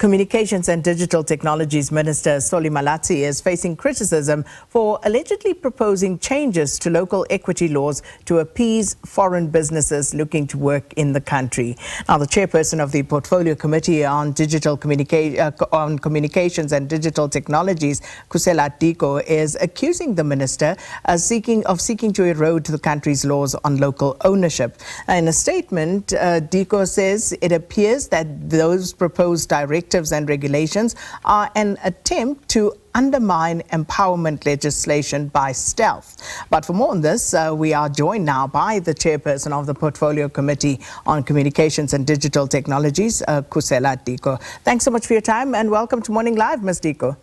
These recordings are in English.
Communications and Digital Technologies Minister Solly Malatsi is facing criticism for allegedly proposing changes to local equity laws to appease foreign businesses looking to work in the country. Now, the Chairperson of the Portfolio Committee on Communications and Digital Technologies, Khusela Diko, is accusing the minister of seeking to erode the country's laws on local ownership. In a statement, Diko says it appears that those proposed directives and regulations are an attempt to undermine empowerment legislation by stealth. But for more on this, we are joined now by the Chairperson of the Portfolio Committee on Communications and Digital Technologies, Khusela Diko. Thanks so much for your time and welcome to Morning Live, Ms. Diko.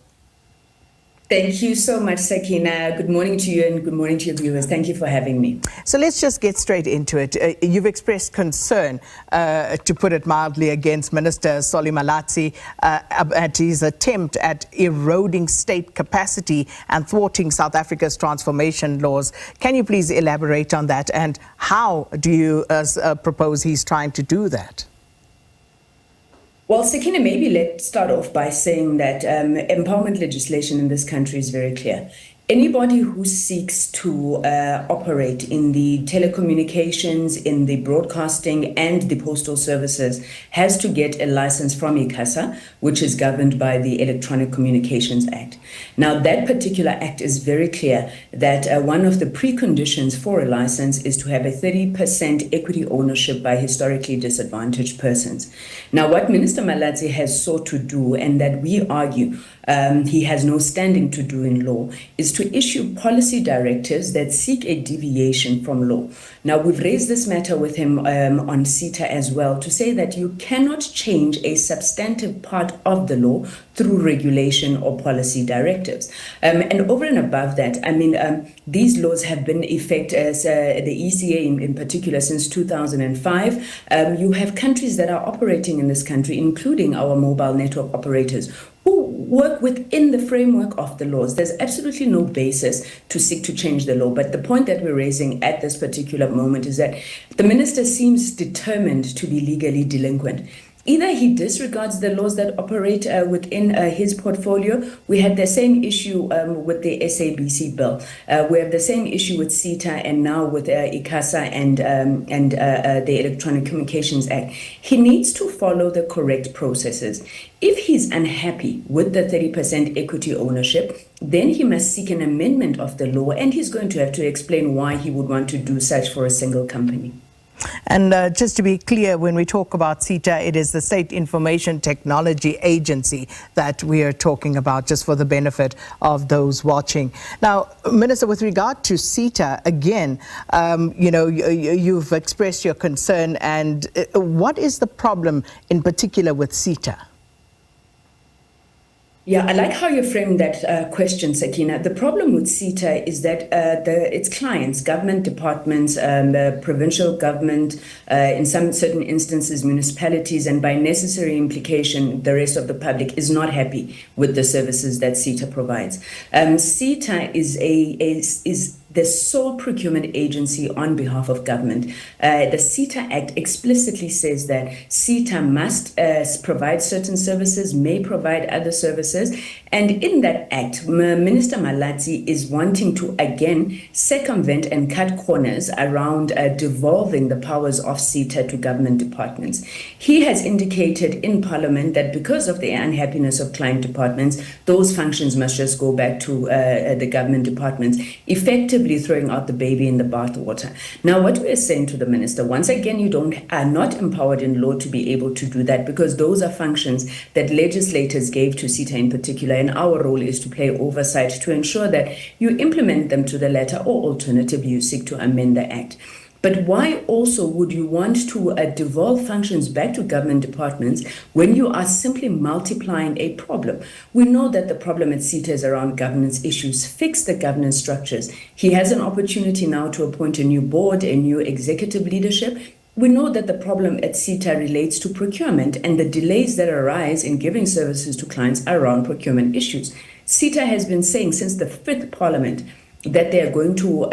Thank you so much, Sakina. Good morning to you and good morning to your viewers. Thank you for having me. So let's just get straight into it. You've expressed concern, to put it mildly, against Minister Solly Malatsi at his attempt at eroding state capacity and thwarting South Africa's transformation laws. Can you please elaborate on that, and how do you propose he's trying to do that? Well, Sakina, maybe let's start off by saying that empowerment legislation in this country is very clear. Anybody who seeks to operate in the telecommunications, in the broadcasting and the postal services has to get a license from ICASA, which is governed by the Electronic Communications Act. Now, that particular act is very clear that one of the preconditions for a license is to have a 30% equity ownership by historically disadvantaged persons. Now, what Minister Malatsi has sought to do, and that we argue he has no standing to do in law, is to issue policy directives that seek a deviation from law. Now, we've raised this matter with him on SITA as well, to say that you cannot change a substantive part of the law through regulation or policy directives. And over and above that, I mean, these laws have been in effect as the ECA in particular since 2005. You have countries that are operating in this country, including our mobile network operators, who work within the framework of the laws. There's absolutely no basis to seek to change the law. But the point that we're raising at this particular moment is that the minister seems determined to be legally delinquent. Either he disregards the laws that operate within his portfolio. We had the same issue with the SABC bill. We have the same issue with SITA and now with ICASA and the Electronic Communications Act. He needs to follow the correct processes. If he's unhappy with the 30% equity ownership, then he must seek an amendment of the law, and he's going to have to explain why he would want to do such for a single company. And just to be clear, when we talk about SITA, it is the State Information Technology Agency that we are talking about, just for the benefit of those watching. Now, Minister, with regard to SITA, again, you know, you've expressed your concern, and what is the problem in particular with SITA? Yeah, I like how you framed that question, Sakina. The problem with SITA is that its clients, government departments, provincial government, in some certain instances, municipalities, and by necessary implication, the rest of the public is not happy with the services that SITA provides. SITA is the sole procurement agency on behalf of government. The SITA Act explicitly says that SITA must provide certain services, may provide other services. And in that act, Minister Malatsi is wanting to, again, circumvent and cut corners around devolving the powers of SITA to government departments. He has indicated in Parliament that because of the unhappiness of client departments, those functions must just go back to the government departments, effectively throwing out the baby in the bathwater. Now, what we're saying to the minister, once again, you are not empowered in law to be able to do that, because those are functions that legislators gave to SITA in particular, and our role is to play oversight to ensure that you implement them to the letter, or alternatively you seek to amend the act. But why also would you want to devolve functions back to government departments when you are simply multiplying a problem? We know that the problem at SITA is around governance issues. Fix the governance structures. He has an opportunity now to appoint a new board, a new executive leadership. We know that the problem at SITA relates to procurement, and the delays that arise in giving services to clients are around procurement issues. SITA has been saying since the 5th Parliament that they are going to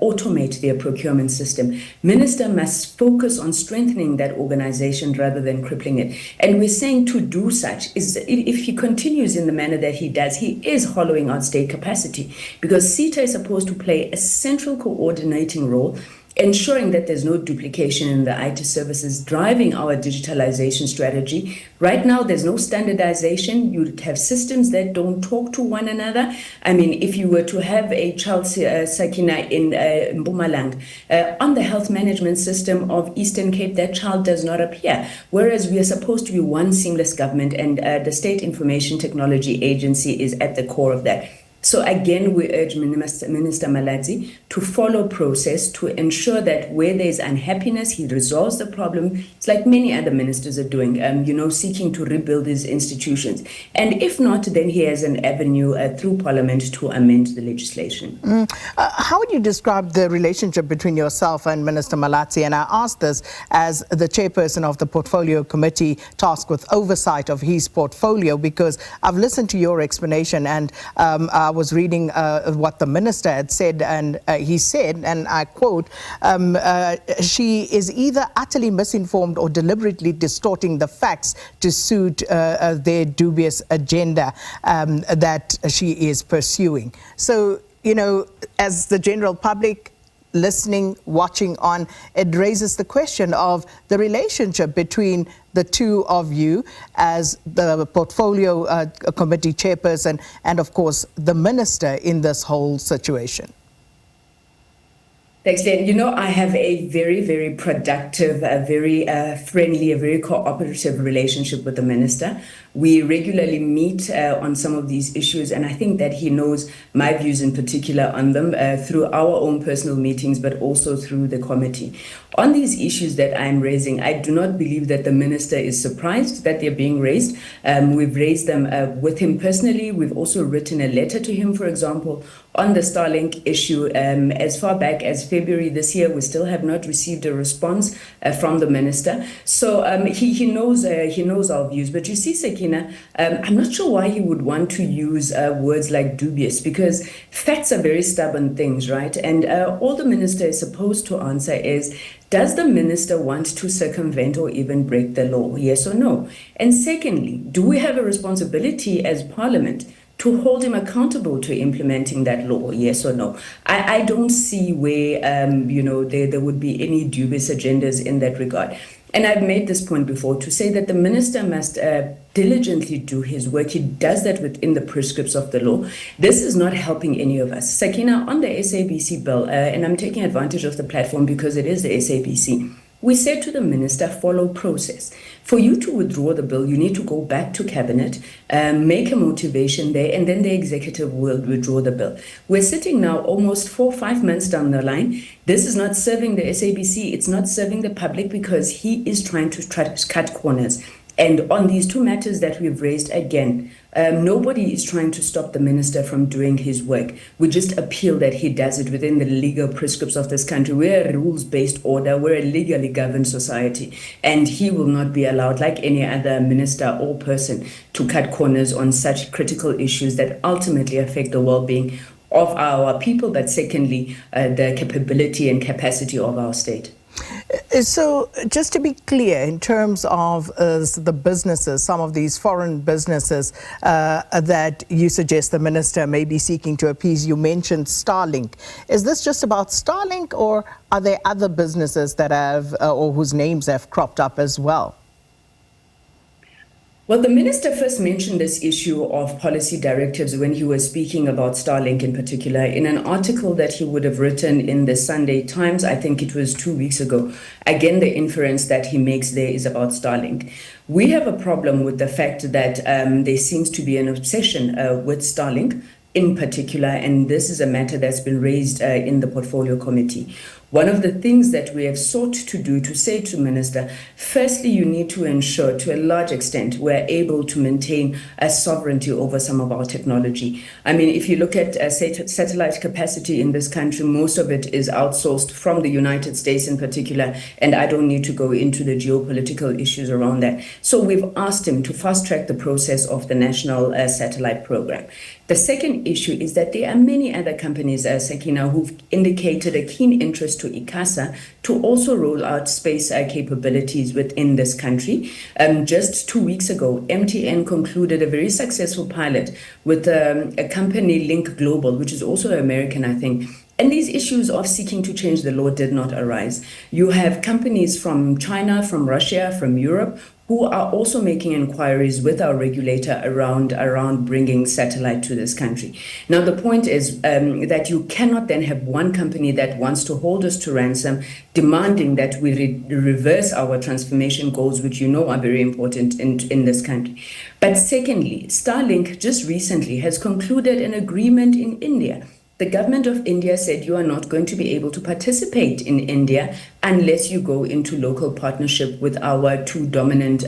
automate their procurement system. Minister must focus on strengthening that organization rather than crippling it. And we're saying to do such is, if he continues in the manner that he does, he is hollowing out state capacity, because SITA is supposed to play a central coordinating role, ensuring that there's no duplication in the IT services, driving our digitalization strategy. Right now, there's no standardization. You have systems that don't talk to one another. I mean, if you were to have a child Sakina in Mpumalanga, on the health management system of Eastern Cape, that child does not appear. Whereas we are supposed to be one seamless government, and the State Information Technology Agency is at the core of that. So again, we urge Minister Malatsi to follow process to ensure that where there is unhappiness, he resolves the problem. It's like many other ministers are doing, seeking to rebuild these institutions. And if not, then he has an avenue through Parliament to amend the legislation. How would you describe the relationship between yourself and Minister Malatsi? And I ask this as the chairperson of the Portfolio Committee tasked with oversight of his portfolio, because I've listened to your explanation, and I was reading what the minister had said, and he said, and I quote, she is either utterly misinformed or deliberately distorting the facts to suit their dubious agenda that she is pursuing. So, as the general public listening, watching on, it raises the question of the relationship between the two of you as the Portfolio Committee chairperson and, of course, the minister in this whole situation. Thanks, Len. I have a very, very productive, very friendly, a very cooperative relationship with the minister. We regularly meet on some of these issues, and I think that he knows my views in particular on them through our own personal meetings, but also through the committee. On these issues that I'm raising, I do not believe that the minister is surprised that they're being raised. We've raised them with him personally. We've also written a letter to him, for example, on the Starlink issue. As far back as February this year, we still have not received a response from the minister. So he knows our views. But you see, Sakina, I'm not sure why he would want to use words like dubious, because facts are very stubborn things, right? And all the minister is supposed to answer is, does the minister want to circumvent or even break the law? Yes or no? And secondly, do we have a responsibility as Parliament to hold him accountable to implementing that law? Yes or no? I don't see where there would be any dubious agendas in that regard. And I've made this point before to say that the minister must diligently do his work. He does that within the prescripts of the law. This is not helping any of us. Sakina, on the SABC bill, and I'm taking advantage of the platform because it is the SABC, we said to the minister, follow process. For you to withdraw the bill, you need to go back to cabinet, make a motivation there, and then the executive will withdraw the bill. We're sitting now almost 4 or 5 months down the line. This is not serving the SABC. It's not serving the public, because he is trying to cut corners. And on these two matters that we've raised, again, nobody is trying to stop the minister from doing his work. We just appeal that he does it within the legal prescripts of this country. We're a rules-based order. We're a legally governed society. And he will not be allowed, like any other minister or person, to cut corners on such critical issues that ultimately affect the well-being of our people, but secondly, the capability and capacity of our state. So just to be clear, in terms of the businesses, some of these foreign businesses that you suggest the minister may be seeking to appease, you mentioned Starlink. Is this just about Starlink, or are there other businesses that have or whose names have cropped up as well? Well, the minister first mentioned this issue of policy directives when he was speaking about Starlink in particular in an article that he would have written in the Sunday Times. I think it was 2 weeks ago. Again, the inference that he makes there is about Starlink. We have a problem with the fact that there seems to be an obsession with Starlink in particular, and this is a matter that's been raised in the Portfolio Committee. One of the things that we have sought to do, to say to Minister, firstly, you need to ensure to a large extent we're able to maintain a sovereignty over some of our technology. I mean, if you look at satellite capacity in this country, most of it is outsourced from the United States in particular, and I don't need to go into the geopolitical issues around that. So we've asked him to fast track the process of the National Satellite Program. The second issue is that there are many other companies, Sakina, who've indicated a keen interest to ICASA to also roll out space capabilities within this country. Just 2 weeks ago, MTN concluded a very successful pilot with a company, Link Global, which is also American, I think. And these issues of seeking to change the law did not arise. You have companies from China, from Russia, from Europe, who are also making inquiries with our regulator around bringing satellite to this country. Now, the point is that you cannot then have one company that wants to hold us to ransom, demanding that we reverse our transformation goals, which you know are very important in this country. But secondly, Starlink just recently has concluded an agreement in India. The government of India said you are not going to be able to participate in India unless you go into local partnership with our two dominant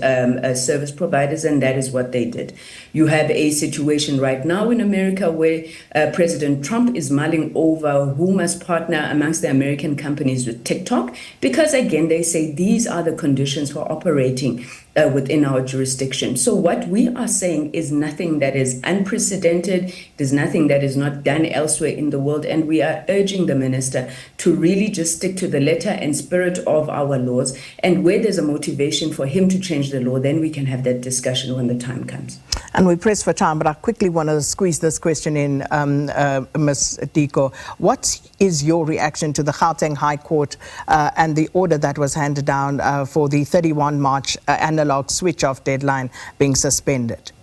service providers, and that is what they did. You have a situation right now in America where President Trump is mulling over who must partner amongst the American companies with TikTok, because again, they say these are the conditions for operating within our jurisdiction. So what we are saying is nothing that is unprecedented. There's nothing that is not done elsewhere in the world. And we are urging the minister to really just stick to the letter and spirit of our laws. And where there's a motivation for him to change the law, then we can have that discussion when the time comes. And we press for time, but I quickly want to squeeze this question in, Ms. Diko. What is your reaction to the Gauteng High Court and the order that was handed down for the 31 March analog switch-off deadline being suspended?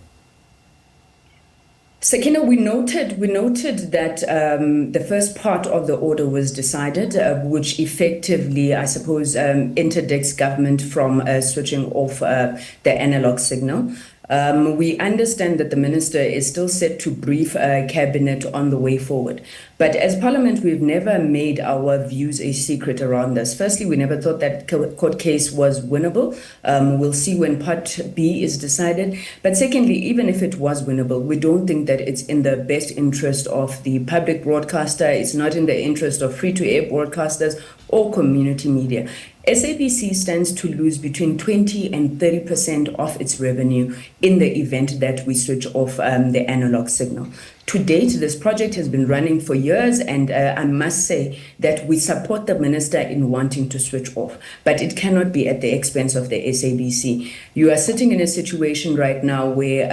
Sakina, we noted that the first part of the order was decided, which effectively, I suppose, interdicts government from switching off the analog signal. We understand that the minister is still set to brief cabinet on the way forward. But as Parliament, we've never made our views a secret around this. Firstly, we never thought that court case was winnable. We'll see when Part B is decided. But secondly, even if it was winnable, we don't think that it's in the best interest of the public broadcaster. It's not in the interest of free-to-air broadcasters or community media. SABC stands to lose between 20 and 30% of its revenue in the event that we switch off the analog signal. To date, this project has been running for years, and I must say that we support the minister in wanting to switch off, but it cannot be at the expense of the SABC. You are sitting in a situation right now where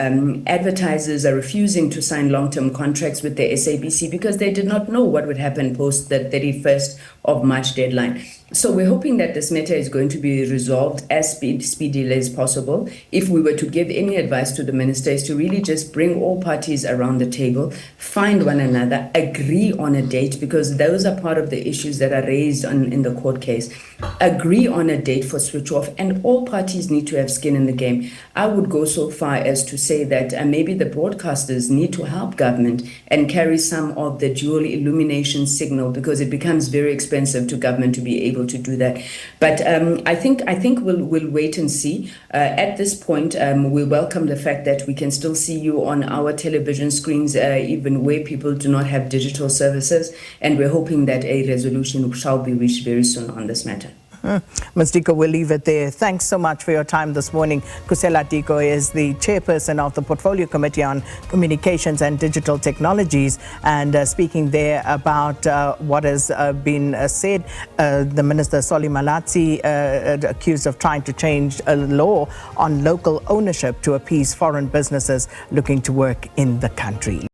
advertisers are refusing to sign long-term contracts with the SABC because they did not know what would happen post the 31st of March deadline. So we're hoping that this matter is going to be resolved as speedily as possible. If we were to give any advice to the minister, is to really just bring all parties around the table, find one another, agree on a date, because those are part of the issues that are raised in the court case. Agree on a date for switch off, and all parties need to have skin in the game. I would go so far as to say that maybe the broadcasters need to help government and carry some of the dual illumination signal, because it becomes very expensive to government to be able to do that. But I think we'll wait and see. At this point, we welcome the fact that we can still see you on our television screens, even where people do not have digital services, and we're hoping that a resolution shall be reached very soon on this matter. Ms. Diko, we'll leave it there. Thanks so much for your time this morning. Khusela Diko is the chairperson of the Portfolio Committee on Communications and Digital Technologies, and speaking there about what has been said. The Minister, Solly Malatsi, accused of trying to change a law on local ownership to appease foreign businesses looking to work in the country.